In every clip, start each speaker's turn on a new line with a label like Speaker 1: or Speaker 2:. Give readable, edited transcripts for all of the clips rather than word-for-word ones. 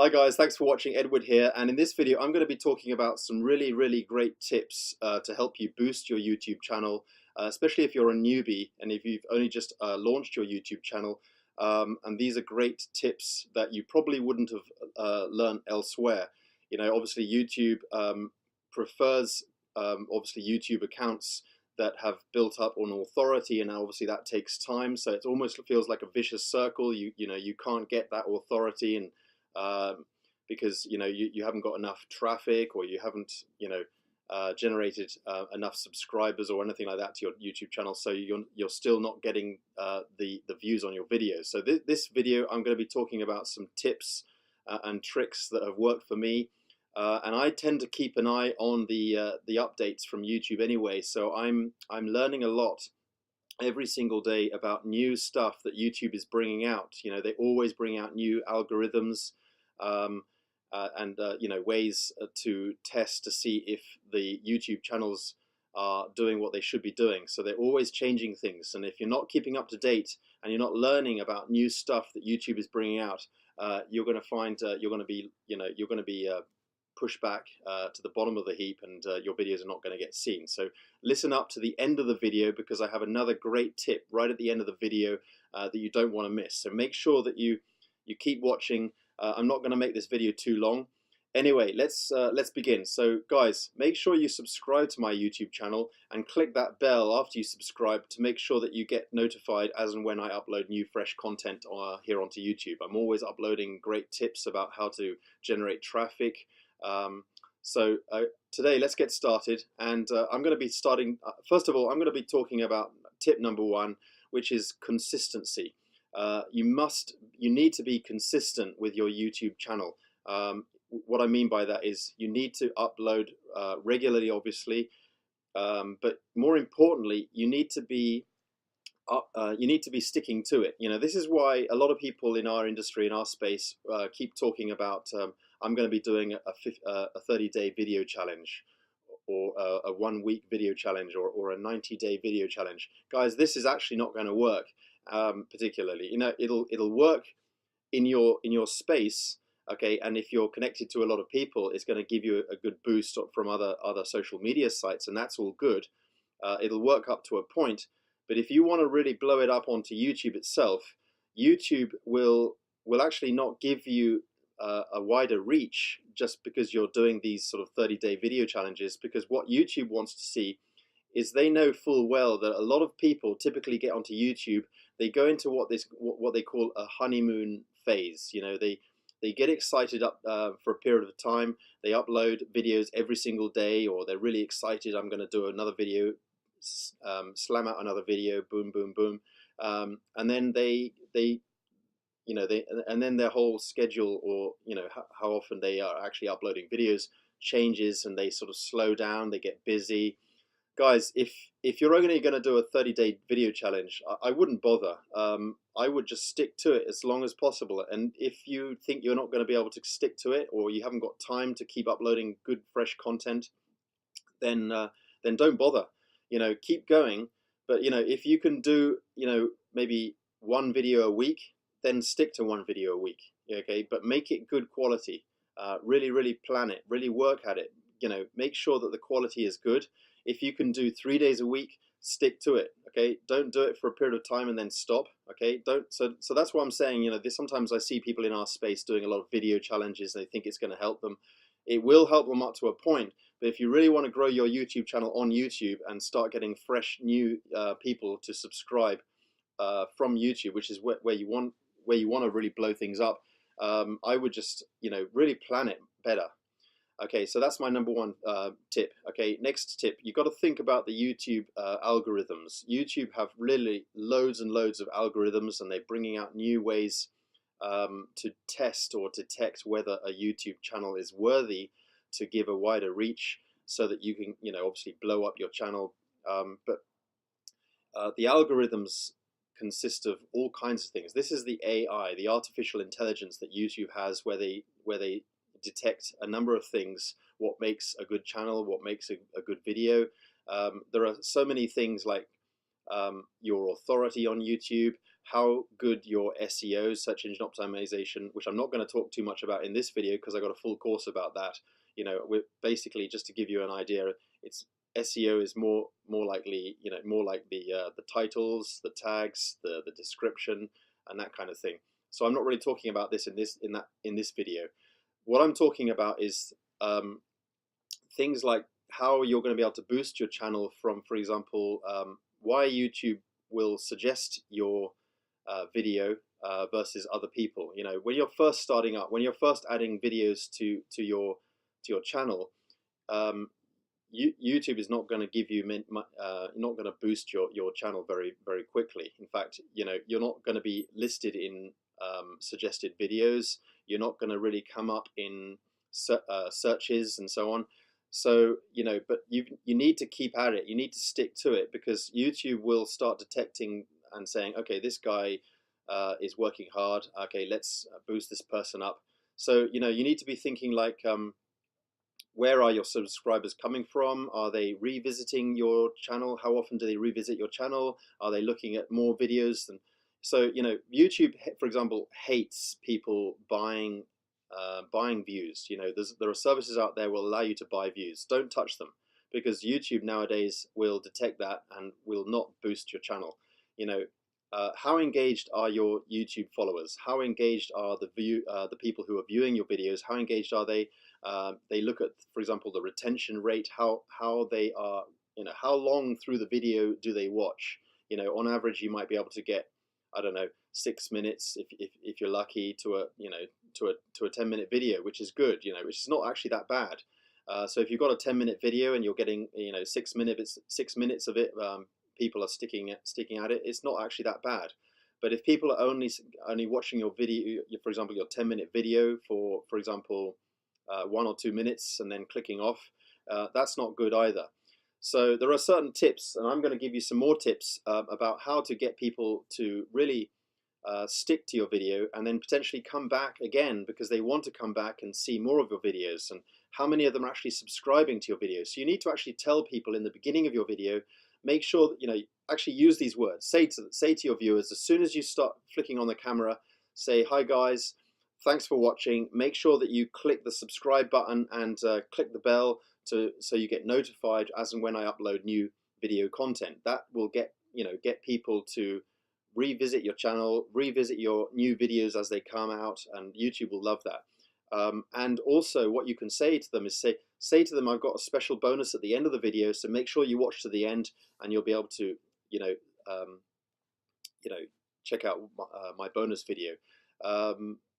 Speaker 1: Hi guys, thanks for watching. Edward here, and in this video I'm going to be talking about some really great tips to help you boost your YouTube channel, especially if you're a newbie and if you've only just launched your YouTube channel. And these are great tips that you probably wouldn't have learned elsewhere. You know, obviously YouTube prefers obviously YouTube accounts that have built up on authority, and obviously that takes time. So it almost feels like a vicious circle. You know, you can't get that authority and because you haven't got enough traffic, or you haven't generated enough subscribers or anything like that to your YouTube channel, so you're still not getting the views on your videos. So this video I'm going to be talking about some tips and tricks that have worked for me, and I tend to keep an eye on the updates from YouTube anyway, so I'm learning a lot every single day about new stuff that YouTube is bringing out. You know, they always bring out new algorithms and ways to test to see if the YouTube channels are doing what they should be doing. So they're always changing things, and if you're not keeping up to date and you're not learning about new stuff that YouTube is bringing out, you're going to find you're going to be pushed back to the bottom of the heap, and your videos are not going to get seen. So listen up to the end of the video, because I have another great tip right at the end of the video that you don't want to miss. So make sure that you keep watching. I'm not going to make this video too long. Anyway, let's begin. So guys, make sure you subscribe to my YouTube channel and click that bell after you subscribe to make sure that you get notified as and when I upload new fresh content here onto YouTube. I'm always uploading great tips about how to generate traffic. So today let's get started, and I'm going to be starting first of all, I'm going to be talking about tip number one, which is consistency. You need to be consistent with your YouTube channel. What I mean by that is you need to upload regularly, obviously, but more importantly, you need to be sticking to it. You know, this is why a lot of people in our industry, in our space, keep talking about I'm going to be doing a 30-day video challenge, or a 1-week video challenge, or a 90-day video challenge. Guys, this is actually not going to work. Particularly, you know, it'll work in your space, okay, and if you're connected to a lot of people, it's going to give you a good boost from other social media sites, and that's all good. It'll work up to a point, but if you want to really blow it up onto YouTube itself, YouTube will actually not give you a wider reach just because you're doing these sort of 30-day video challenges, because what YouTube wants to see is, they know full well that a lot of people typically get onto YouTube, they go into what they call a honeymoon phase. You know, they get excited up for a period of time, they upload videos every single day, or they're really excited, I'm going to do another video, slam out another video, boom boom boom, and then and then their whole schedule, or how often they are actually uploading videos, changes, and they sort of slow down, they get busy. Guys, if you're only going to do a 30-day video challenge, I wouldn't bother. I would just stick to it as long as possible. And if you think you're not going to be able to stick to it, or you haven't got time to keep uploading good, fresh content, then don't bother. You know, keep going. But if you can do maybe one video a week, then stick to one video a week. Okay, but make it good quality. Really plan it. Really work at it. Make sure that the quality is good. If you can do 3 days a week, stick to it. Okay, don't do it for a period of time and then stop. Okay, so that's what I'm saying. Sometimes I see people in our space doing a lot of video challenges, and they think it's going to help them. It will help them up to a point, but if you really want to grow your YouTube channel on YouTube and start getting fresh new people to subscribe from YouTube, which is where you want to really blow things up, I would just really plan it better. Okay, so that's my number one tip. Okay, next tip, you've got to think about the YouTube algorithms. YouTube have really loads and loads of algorithms, and they're bringing out new ways to test or detect whether a YouTube channel is worthy to give a wider reach, so that you can obviously blow up your channel. But the algorithms consist of all kinds of things. This is the AI, the artificial intelligence that YouTube has, where they detect a number of things: what makes a good channel, what makes a good video. There are so many things like your authority on YouTube, how good your SEO, search engine optimization, which I'm not going to talk too much about in this video because I got a full course about that. We're basically, just to give you an idea, it's SEO is more likely, more like the titles, the tags, the description, and that kind of thing. So I'm not really talking about this in this video. What I'm talking about is things like how you're going to be able to boost your channel from, for example, why YouTube will suggest your video versus other people. When you're first starting up, when you're first adding videos to your channel, YouTube is not going to give you not going to boost your channel very very quickly. In fact, you're not going to be listed in suggested videos. You're not going to really come up in searches and so on. So but you need to keep at it. You need to stick to it, because YouTube will start detecting and saying, okay, this guy is working hard. Okay, let's boost this person up. So you need to be thinking like, where are your subscribers coming from? Are they revisiting your channel? How often do they revisit your channel? Are they looking at more videos? So YouTube, for example, hates people buying views. There are services out there will allow you to buy views. Don't touch them, because YouTube nowadays will detect that and will not boost your channel. How engaged are your YouTube followers? How engaged are the people who are viewing your videos? How engaged are they? They look at, for example, the retention rate, how they are, how long through the video do they watch? On average, you might be able to get, I don't know, 6 minutes if you're lucky to a to a 10-minute video, which is good, which is not actually that bad. So if you've got a 10-minute video and you're getting 6 minutes of it, people are sticking at it, it's not actually that bad. But if people are only watching your video, for example, your 10-minute video for example 1 or 2 minutes and then clicking off, that's not good either. So there are certain tips, and I'm going to give you some more tips about how to get people to really stick to your video and then potentially come back again because they want to come back and see more of your videos, and how many of them are actually subscribing to your videos. So you need to actually tell people in the beginning of your video, make sure that actually use these words. Say to your viewers, as soon as you start flicking on the camera, say, hi guys, thanks for watching. Make sure that you click the subscribe button and click the bell so you get notified as and when I upload new video content. That will get people to revisit your channel, revisit your new videos as they come out, and YouTube will love that. And also, what you can say to them is say to them, I've got a special bonus at the end of the video, so make sure you watch to the end, and you'll be able to check out my bonus video.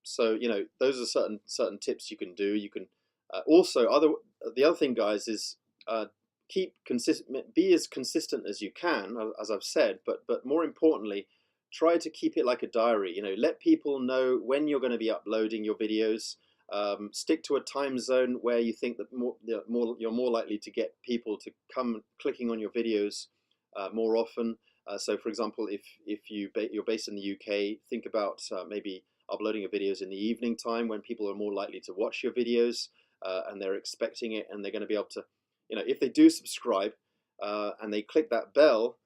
Speaker 1: So those are certain tips you can do. You can also the other thing, guys, is keep consistent, be as consistent as you can, as I've said, but more importantly, try to keep it like a diary. Let people know when you're going to be uploading your videos. Stick to a time zone where you think that you're more likely to get people to come clicking on your videos more often. So for example, if you're based in the UK, think about maybe uploading your videos in the evening time when people are more likely to watch your videos, and they're expecting it, and they're going to be able to, if they do subscribe and they click that bell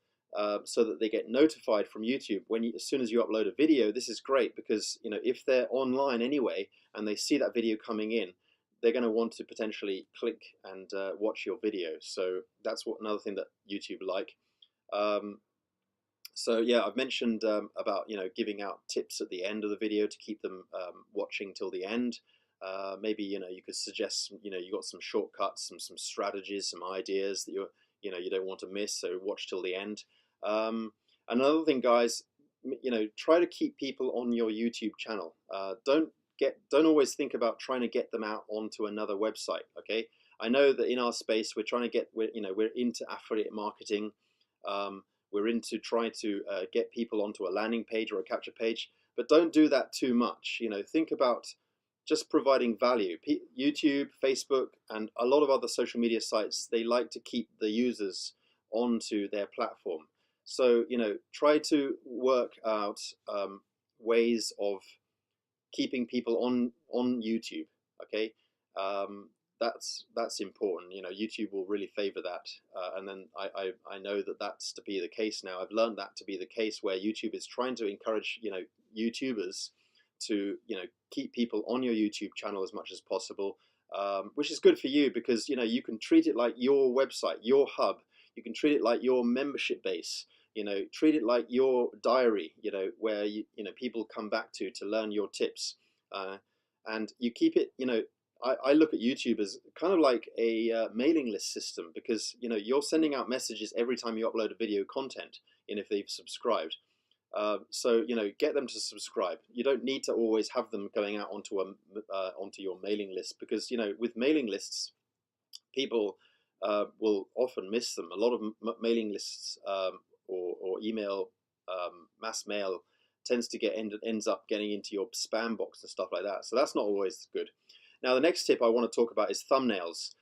Speaker 1: so that they get notified from YouTube as soon as you upload a video. This is great because if they're online anyway and they see that video coming in, they're going to want to potentially click and watch your video. So that's another thing that YouTube like. So yeah, I've mentioned about giving out tips at the end of the video to keep them watching till the end. Maybe you could suggest you got some shortcuts, some strategies, some ideas that you don't want to miss. So watch till the end. Another thing, guys, try to keep people on your YouTube channel. Don't always think about trying to get them out onto another website. Okay, I know that in our space we're into affiliate marketing. We're into trying to get people onto a landing page or a capture page, but don't do that too much. Think about just providing value. YouTube, Facebook, and a lot of other social media sites, they like to keep the users onto their platform. So try to work out ways of keeping people on YouTube. Okay, that's important. You know, YouTube will really favor that, and then I know that that's to be the case now. I've learned that to be the case, where YouTube is trying to encourage, you know, YouTubers to, you know, keep people on your YouTube channel as much as possible, which is good for you, because, you know, you can treat it like your website, your hub. You can treat it like your membership base. You know, treat it like your diary. You know, where you know, people come back to learn your tips, and you keep it. You know, I look at YouTube as kind of like a mailing list system, because, you know, you're sending out messages every time you upload a video content, and if they've subscribed. So, you know, get them to subscribe. You don't need to always have them going out onto onto your mailing list, because, you know, with mailing lists, people will often miss them. A lot of mailing lists, or email, mass mail, tends to ends up getting into your spam box and stuff like that. So that's not always good. Now, the next tip I want to talk about is thumbnails,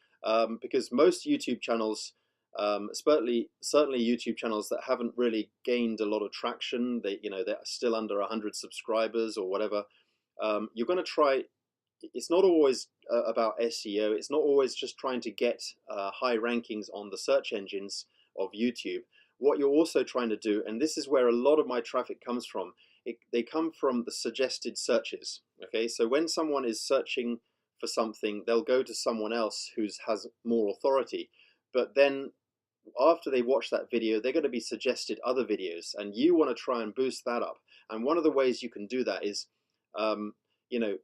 Speaker 1: because most YouTube channels, certainly YouTube channels that haven't really gained a lot of traction, you know, they're still under 100 subscribers or whatever. You're going to try. It's not always about SEO. It's not always just trying to get high rankings on the search engines of YouTube. What you're also trying to do, and this is where a lot of my traffic comes from, they come from the suggested searches. Okay, so when someone is searching for something, they'll go to someone else who has more authority, but then after they watch that video, they're going to be suggested other videos, and you want to try and boost that up. And one of the ways you can do that is, you know,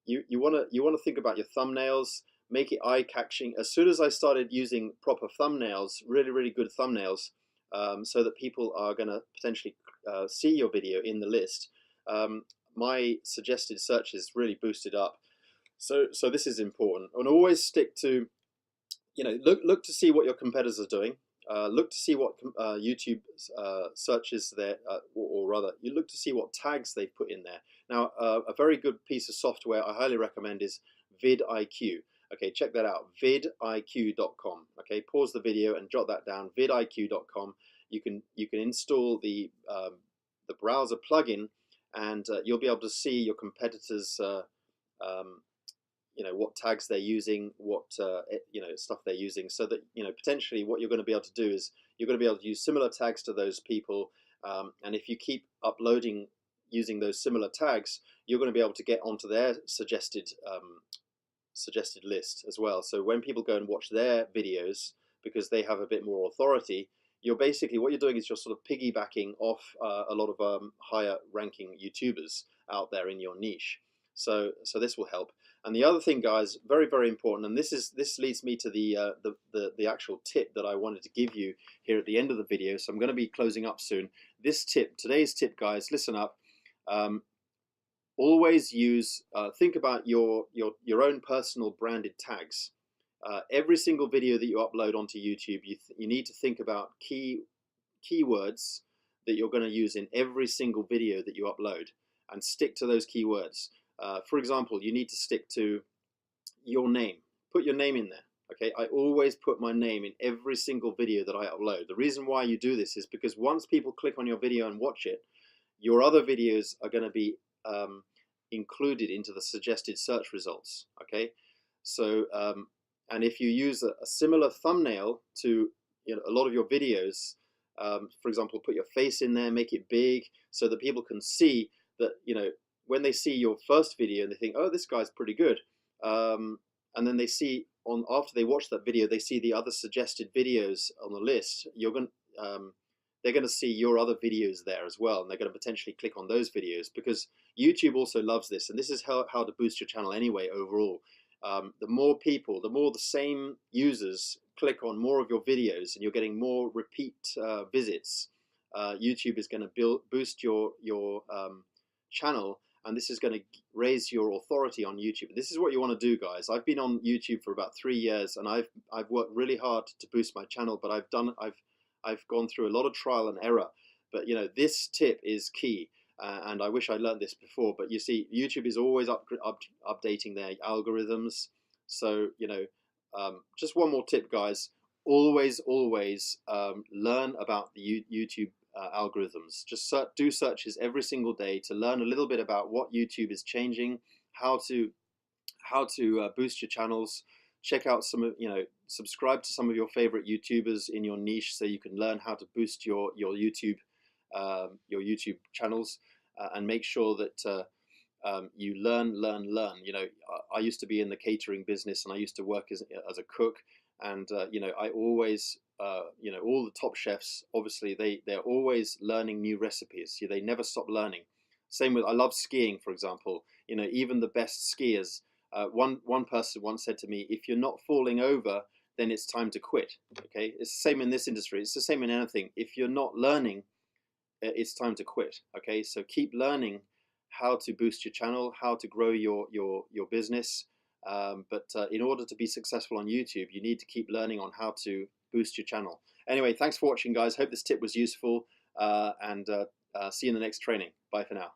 Speaker 1: you want to think about your thumbnails, make it eye-catching. As soon as I started using proper thumbnails, really good thumbnails, so that people are going to potentially see your video in the list, my suggested searches really boosted up. So this is important, and always stick to, you know, look to see what your competitors are doing. Look to see what YouTube searches there, or rather, you look to see what tags they've put in there. Now, a very good piece of software I highly recommend is vidIQ. Okay, check that out, vidiq.com. Okay, pause the video and jot that down, vidiq.com. You can install the browser plugin, and you'll be able to see your competitors. You know, what tags they're using, what you know, stuff they're using, so that, you know, potentially what you're going to be able to do is you're going to be able to use similar tags to those people, and if you keep uploading using those similar tags, you're going to be able to get onto their suggested list as well. So when people go and watch their videos, because they have a bit more authority, you're basically, what you're doing is you're sort of piggybacking off a lot of higher ranking YouTubers out there in your niche. So this will help. And the other thing, guys, very important, and this leads me to the actual tip that I wanted to give you here at the end of the video. So I'm going to be closing up soon. Today's tip, guys, listen up. Always think about your own personal branded tags. Every single video that you upload onto YouTube, you need to think about keywords that you're going to use in every single video that you upload, and stick to those keywords. For example, you need to stick to your name. Put your name in there. Okay, I always put my name in every single video that I upload. The reason why you do this is because once people click on your video and watch it, your other videos are going to be included into the suggested search results. Okay, so and if you use a similar thumbnail to, you know, a lot of your videos, for example, put your face in there, make it big, so that people can see that, you know, when they see your first video and they think, oh, this guy's pretty good, and then they see after they watch that video, they see the other suggested videos on the list, they're going to see your other videos there as well, and they're going to potentially click on those videos, because YouTube also loves this, and this is how to boost your channel anyway overall. The more people, the more the same users click on more of your videos, and you're getting more repeat visits, YouTube is going to boost your channel, and this is going to raise your authority on YouTube. This is what you want to do, guys. I've been on YouTube for about 3 years, and I've worked really hard to boost my channel, but I've gone through a lot of trial and error. But, you know, this tip is key, and I wish I learned this before. But you see, YouTube is always updating their algorithms. So, you know, just one more tip, guys. Always learn about the YouTube algorithms. Just do searches every single day to learn a little bit about what YouTube is changing, how to boost your channels, check out some of, subscribe to some of your favorite YouTubers in your niche so you can learn how to boost your YouTube channels, and make sure that you learn. I used to be in the catering business, and I used to work as a cook, and I always, all the top chefs, obviously they're always learning new recipes. They never stop learning. Same with, I love skiing, for example. Even the best skiers. One person once said to me, "If you're not falling over, then it's time to quit." Okay, it's the same in this industry. It's the same in anything. If you're not learning, it's time to quit. Okay, so keep learning how to boost your channel, how to grow your business. But in order to be successful on YouTube, you need to keep learning on how to boost your channel. Anyway, thanks for watching, guys. Hope this tip was useful, and see you in the next training. Bye for now.